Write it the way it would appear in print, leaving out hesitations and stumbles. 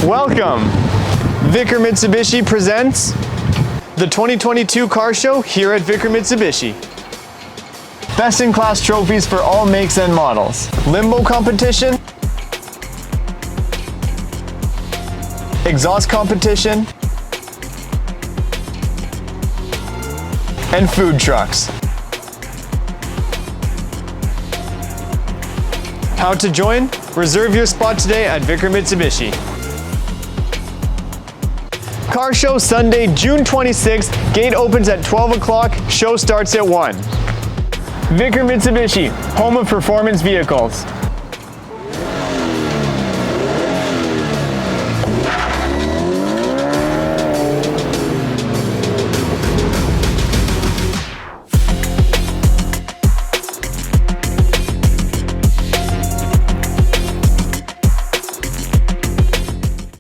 Welcome! Vickar Mitsubishi presents the 2022 car show here at Vickar Mitsubishi. Best-in-class trophies for all makes and models. Limbo competition, exhaust competition, and food trucks. How to join? Reserve your spot today at Vickar Mitsubishi. Car show Sunday, June 26th. Gate opens at 12 o'clock. Show starts at 1. Vickar Mitsubishi, home of performance vehicles.